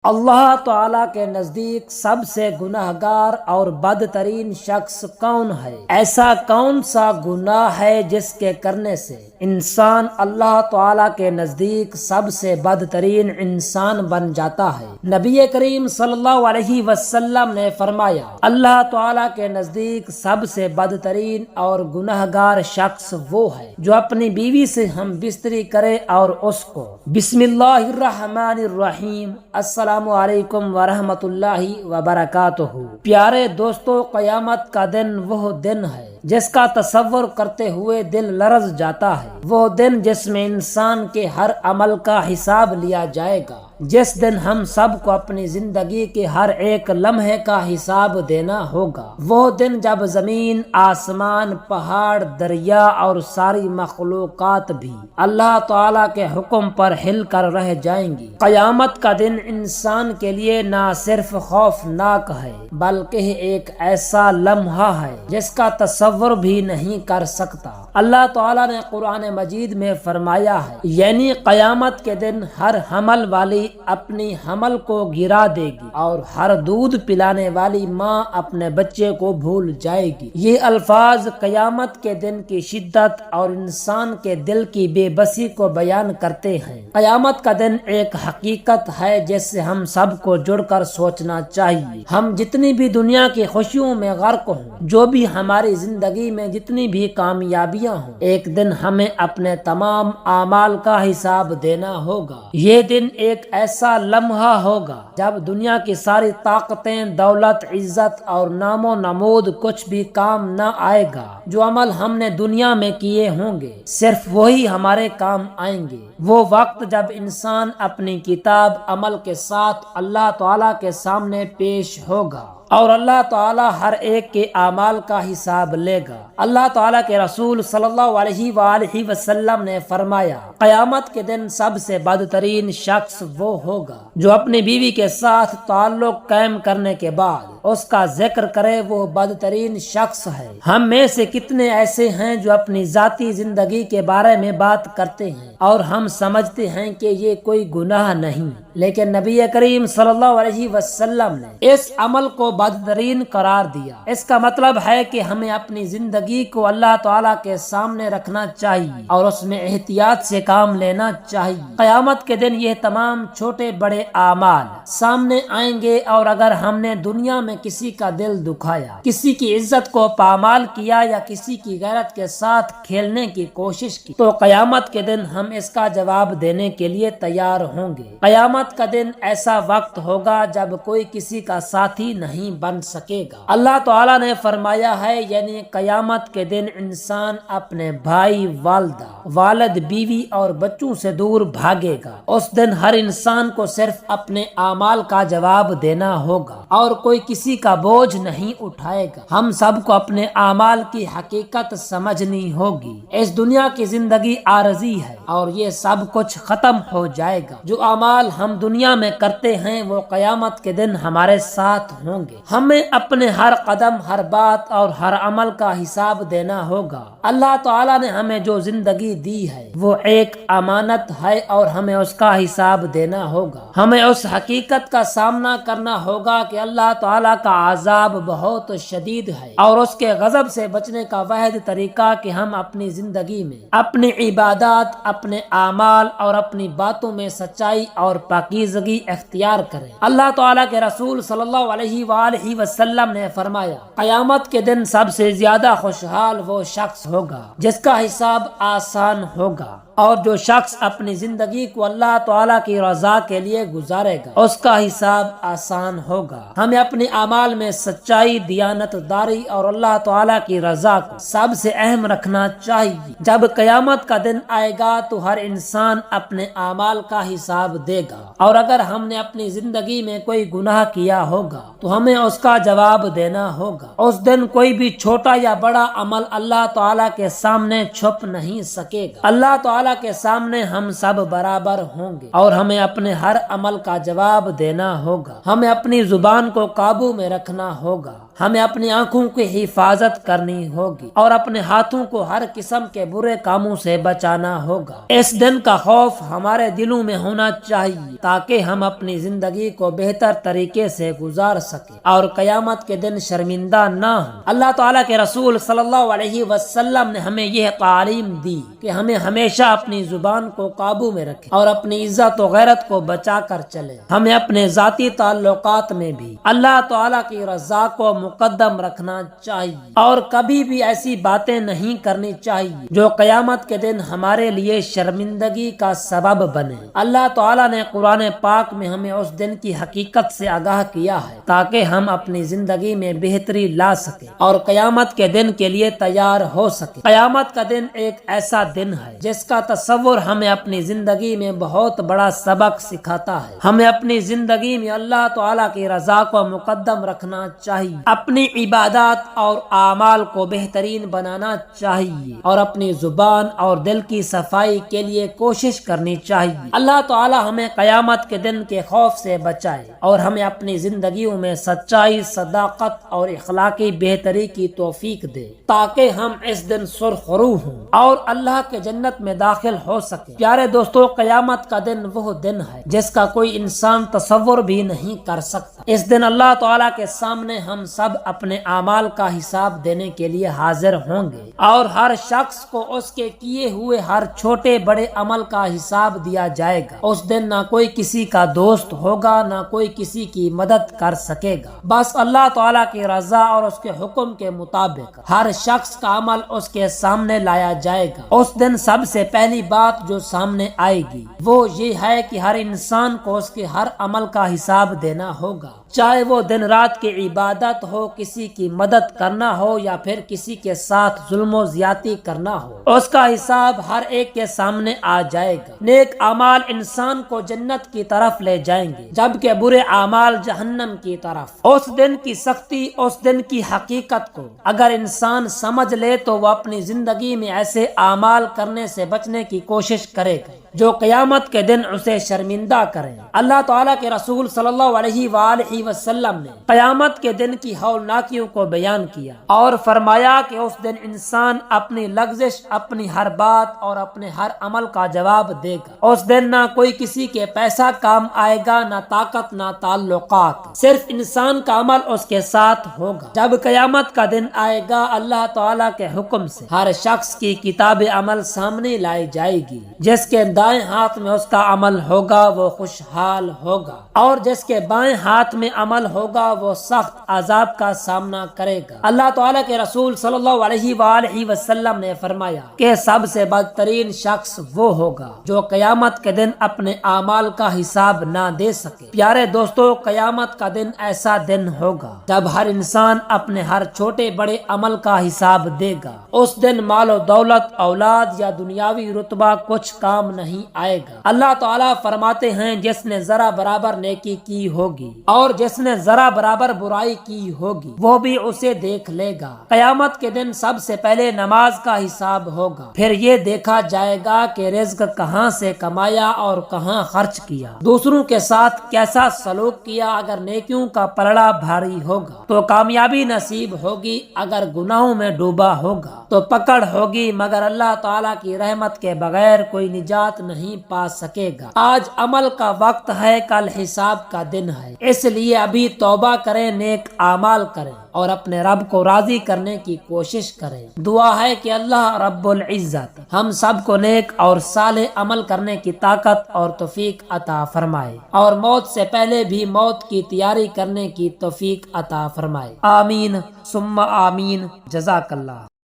اللہ تعالیٰ کے نزدیک سب سے گناہگار اور بدترین شخص کون ہے؟ ایسا کون سا گناہ ہے جس کے کرنے سے انسان اللہ تعالیٰ کے نزدیک سب سے بدترین انسان بن جاتا ہے؟ نبی کریم صلی اللہ علیہ وسلم نے فرمایا، اللہ تعالیٰ کے نزدیک سب سے بدترین اور گناہگار شخص وہ ہے جو اپنی بیوی سے ہم بستری کرے اور اس کو بسم اللہ الرحمن الرحیم السلام علیکم ورحمۃ اللہ وبرکاتہ۔ پیارے دوستو، قیامت کا دن وہ دن ہے جس کا تصور کرتے ہوئے دل لرز جاتا ہے۔ وہ دن جس میں انسان کے ہر عمل کا حساب لیا جائے گا، جس دن ہم سب کو اپنی زندگی کے ہر ایک لمحے کا حساب دینا ہوگا۔ وہ دن جب زمین، آسمان، پہاڑ، دریا اور ساری مخلوقات بھی اللہ تعالیٰ کے حکم پر ہل کر رہ جائیں گی۔ قیامت کا دن انسان کے لیے نہ صرف خوفناک ہے بلکہ ایک ایسا لمحہ ہے جس کا تصور بھی نہیں کر سکتا۔ اللہ تعالیٰ نے قرآن مجید میں فرمایا ہے، یعنی قیامت کے دن ہر حمل والی اپنی حمل کو گرا دے گی اور ہر دودھ پلانے والی ماں اپنے بچے کو بھول جائے گی۔ یہ الفاظ قیامت کے دن کی شدت اور انسان کے دل کی بے بسی کو بیان کرتے ہیں۔ قیامت کا دن ایک حقیقت ہے جس سے ہم سب کو جڑ کر سوچنا چاہیے۔ ہم جتنی بھی دنیا کی خوشیوں میں غرق ہوں، جو بھی ہماری زندگی میں جتنی بھی کامیابیاں ہوں، ایک دن ہمیں اپنے تمام اعمال کا حساب دینا ہوگا۔ یہ دن ایک ایسا لمحہ ہوگا جب دنیا کی ساری طاقتیں، دولت، عزت اور نام و نمود کچھ بھی کام نہ آئے گا۔ جو عمل ہم نے دنیا میں کیے ہوں گے صرف وہی ہمارے کام آئیں گے۔ وہ وقت جب انسان اپنی کتاب عمل کے ساتھ اللہ تعالیٰ کے سامنے پیش ہوگا اور اللہ تعالیٰ ہر ایک کے اعمال کا حساب لے گا۔ اللہ تعالیٰ کے رسول صلی اللہ علیہ وآلہ وسلم نے فرمایا، قیامت کے دن سب سے بدترین شخص وہ ہوگا جو اپنی بیوی کے ساتھ تعلق قائم کرنے کے بعد اس کا ذکر کرے، وہ بدترین شخص ہے۔ ہم میں سے کتنے ایسے ہیں جو اپنی ذاتی زندگی کے بارے میں بات کرتے ہیں اور ہم سمجھتے ہیں کہ یہ کوئی گناہ نہیں، لیکن نبی کریم صلی اللہ علیہ وسلم نے اس عمل کو بدترین قرار دیا۔ اس کا مطلب ہے کہ ہمیں اپنی زندگی کو اللہ تعالیٰ کے سامنے رکھنا چاہیے اور اس میں احتیاط سے کام لینا چاہیے۔ قیامت کے دن یہ تمام چھوٹے بڑے اعمال سامنے آئیں گے، اور اگر ہم نے دنیا میں کسی کا دل دکھایا، کسی کی عزت کو پامال کیا یا کسی کی غیرت کے ساتھ کھیلنے کی کوشش کی، تو قیامت کے دن ہم اس کا جواب دینے کے لیے تیار ہوں گے۔ قیامت کا دن ایسا وقت ہوگا جب کوئی کسی کا ساتھی نہیں بن سکے گا۔ اللہ تعالیٰ نے فرمایا ہے، یعنی قیامت کے دن انسان اپنے بھائی، والدہ، والد، بیوی اور بچوں سے دور بھاگے گا۔ اس دن ہر انسان کو صرف اپنے اعمال کا جواب دینا ہوگا اور کوئی کسی کا بوجھ نہیں اٹھائے گا۔ ہم سب کو اپنے اعمال کی حقیقت سمجھنی ہوگی۔ اس دنیا کی زندگی عارضی ہے اور یہ سب کچھ ختم ہو جائے گا۔ جو اعمال ہم دنیا میں کرتے ہیں وہ قیامت کے دن ہمارے ساتھ ہوں گے۔ ہمیں اپنے ہر قدم، ہر بات اور ہر عمل کا حساب دینا ہوگا۔ اللہ تعالیٰ نے ہمیں جو زندگی دی ہے وہ ایک امانت ہے اور ہمیں اس کا حساب دینا ہوگا۔ ہمیں اس حقیقت کا سامنا کرنا ہوگا کہ اللہ تعالیٰ کا عذاب بہت شدید ہے اور اس کے غضب سے بچنے کا واحد طریقہ کہ ہم اپنی زندگی میں اپنی عبادات، اپنے اعمال اور اپنی باتوں میں سچائی اور پاکیزگی اختیار کریں۔ اللہ تعالیٰ کے رسول صلی اللہ علیہ وآلہ وسلم نے فرمایا، قیامت کے دن سب سے زیادہ خوشحال وہ شخص ہوگا جس کا حساب آسان ہوگا، اور جو شخص اپنی زندگی کو اللہ تعالیٰ کی رضا کے لیے گزارے گا اس کا حساب آسان ہوگا۔ ہمیں اپنے اعمال میں سچائی، دیانت داری اور اللہ تعالیٰ کی رضا کو سب سے اہم رکھنا چاہیے۔ جب قیامت کا دن آئے گا تو ہر انسان اپنے اعمال کا حساب دے گا، اور اگر ہم نے اپنی زندگی میں کوئی گناہ کیا ہوگا تو ہمیں اس کا جواب دینا ہوگا۔ اس دن کوئی بھی چھوٹا یا بڑا عمل اللہ تعالیٰ کے سامنے چھپ نہیں سکے گا۔ اللہ تعالیٰ تعالیٰ کے سامنے ہم سب برابر ہوں گے اور ہمیں اپنے ہر عمل کا جواب دینا ہوگا۔ ہمیں اپنی زبان کو قابو میں رکھنا ہوگا، ہمیں اپنی آنکھوں کی حفاظت کرنی ہوگی اور اپنے ہاتھوں کو ہر قسم کے برے کاموں سے بچانا ہوگا۔ اس دن کا خوف ہمارے دلوں میں ہونا چاہیے تاکہ ہم اپنی زندگی کو بہتر طریقے سے گزار سکیں اور قیامت کے دن شرمندہ نہ ہوں۔ اللہ تعالیٰ کے رسول صلی اللہ علیہ وسلم نے ہمیں یہ تعلیم دی کہ ہمیں ہمیشہ اپنی زبان کو قابو میں رکھیں اور اپنی عزت و غیرت کو بچا کر چلیں۔ ہمیں اپنے ذاتی تعلقات میں بھی اللہ تعالیٰ کی رضا کو مقدم رکھنا چاہیے اور کبھی بھی ایسی باتیں نہیں کرنی چاہیے جو قیامت کے دن ہمارے لیے شرمندگی کا سبب بنے۔ اللہ تعالیٰ نے قرآن پاک میں ہمیں اس دن کی حقیقت سے آگاہ کیا ہے تاکہ ہم اپنی زندگی میں بہتری لا سکیں اور قیامت کے دن کے لیے تیار ہو سکیں۔ قیامت کا دن ایک ایسا دن ہے جس کا تصور ہمیں اپنی زندگی میں بہت بڑا سبق سکھاتا ہے۔ ہمیں اپنی زندگی میں اللہ تعالیٰ کی رضا کو مقدم رکھنا چاہیے، اپنی عبادات اور اعمال کو بہترین بنانا چاہیے اور اپنی زبان اور دل کی صفائی کے لیے کوشش کرنی چاہیے۔ اللہ تعالیٰ ہمیں قیامت کے دن کے خوف سے بچائے اور ہمیں اپنی زندگیوں میں سچائی، صداقت اور اخلاقی بہتری کی توفیق دے تاکہ ہم اس دن سرخرو ہوں اور اللہ کے جنت میں داخل ہو سکیں۔ پیارے دوستو، قیامت کا دن وہ دن ہے جس کا کوئی انسان تصور بھی نہیں کر سکتا۔ اس دن اللہ تعالیٰ کے سامنے ہم سب اپنے اعمال کا حساب دینے کے لیے حاضر ہوں گے اور ہر شخص کو اس کے کیے ہوئے ہر چھوٹے بڑے عمل کا حساب دیا جائے گا۔ اس دن نہ کوئی کسی کا دوست ہوگا، نہ کوئی کسی کی مدد کر سکے گا، بس اللہ تعالیٰ کی رضا اور اس کے حکم کے مطابق ہر شخص کا عمل اس کے سامنے لایا جائے گا۔ اس دن سب سے پہلی بات جو سامنے آئے گی وہ یہ ہے کہ ہر انسان کو اس کے ہر عمل کا حساب دینا ہوگا، چاہے وہ دن رات کی عبادت ہو، کسی کی مدد کرنا ہو یا پھر کسی کے ساتھ ظلم و زیادتی کرنا ہو۔ اس کا حساب ہر ایک کے سامنے آ جائے گا۔ نیک اعمال انسان کو جنت کی طرف لے جائیں گے جبکہ برے اعمال جہنم کی طرف۔ اس دن کی سختی، اس دن کی حقیقت کو اگر انسان سمجھ لے تو وہ اپنی زندگی میں ایسے اعمال کرنے سے بچنے کی کوشش کرے گا جو قیامت کے دن اسے شرمندہ کریں۔ اللہ تعالیٰ کے رسول صلی اللہ علیہ وآلہ وسلم نے قیامت کے دن کی ہولناکیوں کو بیان کیا اور فرمایا کہ اس دن انسان اپنی لغزش، اپنی ہر بات اور اپنے ہر عمل کا جواب دے گا۔ اس دن نہ کوئی کسی کے پیسہ کام آئے گا، نہ طاقت، نہ تعلقات، صرف انسان کا عمل اس کے ساتھ ہوگا۔ جب قیامت کا دن آئے گا اللہ تعالیٰ کے حکم سے ہر شخص کی کتاب عمل سامنے لائی جائے گی۔ جس کے دائیں ہاتھ میں اس کا عمل ہوگا وہ خوشحال ہوگا اور جس کے بائیں ہاتھ میں عمل ہوگا وہ سخت عذاب کا سامنا کرے گا۔ اللہ تعالیٰ کے رسول صلی اللہ علیہ وآلہ وسلم نے فرمایا کہ سب سے بدترین شخص وہ ہوگا جو قیامت کے دن اپنے اعمال کا حساب نہ دے سکے۔ پیارے دوستو، قیامت کا دن ایسا دن ہوگا جب ہر انسان اپنے ہر چھوٹے بڑے عمل کا حساب دے گا۔ اس دن مال و دولت، اولاد یا دنیاوی رتبہ کچھ کام نہیں آئے گا۔ اللہ تعالیٰ فرماتے ہیں جس نے ذرا برابر نیکی کی ہوگی اور جس نے ذرا برابر برائی کی ہوگی وہ بھی اسے دیکھ لے گا۔ قیامت کے دن سب سے پہلے نماز کا حساب ہوگا، پھر یہ دیکھا جائے گا کہ رزق کہاں سے کمایا اور کہاں خرچ کیا، دوسروں کے ساتھ کیسا سلوک کیا۔ اگر نیکیوں کا پلڑا بھاری ہوگا تو کامیابی نصیب ہوگی، اگر گناہوں میں ڈوبا ہوگا تو پکڑ ہوگی، مگر اللہ تعالیٰ کی رحمت کے بغیر کوئی نجات نہیں پا سکے گا۔ آج عمل کا وقت ہے، کل حساب کا دن ہے، اس لیے ابھی توبہ کریں، نیک اعمال کریں اور اپنے رب کو راضی کرنے کی کوشش کریں۔ دعا ہے کہ اللہ رب العزت ہم سب کو نیک اور صالح عمل کرنے کی طاقت اور توفیق عطا فرمائے اور موت سے پہلے بھی موت کی تیاری کرنے کی توفیق عطا فرمائے۔ آمین ثم آمین۔ جزاک اللہ۔